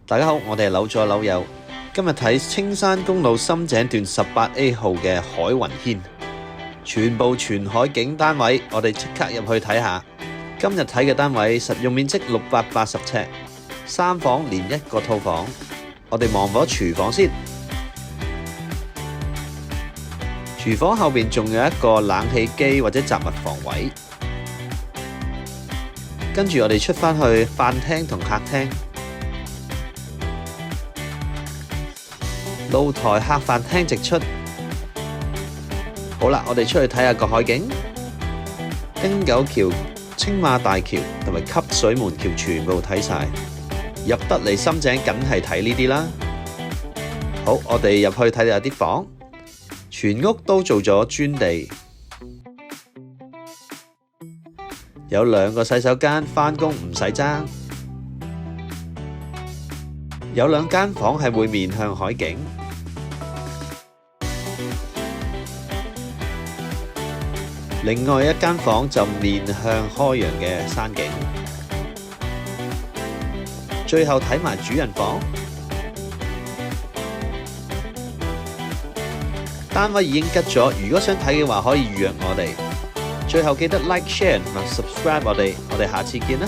大家好，我哋係柳左柳友，今日睇青山公路深井段 18A 號嘅海雲軒，全部全海景單位，我哋即刻入去睇下。今日睇嘅單位實用面積680尺，3房連1個套房。我哋望咗廚房先，廚房後邊仲有一個冷氣機或者雜物房位。跟住我哋出返去飯廳同客廳，露台客飯廳直出。好啦，我哋出去睇下個海景，汀九橋、青馬大橋同埋汲水門橋全部睇晒。入得嚟深井梗係睇呢啲啦。好，我哋入去睇下啲房，全屋都做咗磚地，有2個洗手間，返工唔使爭。有2間房係會面向海景，另外1間房就面向開揚嘅山景。最後睇埋主人房，單位已經吉咗，如果想睇嘅話可以預約我哋。最後記得 like、share 同埋 subscribe我哋下次見啦。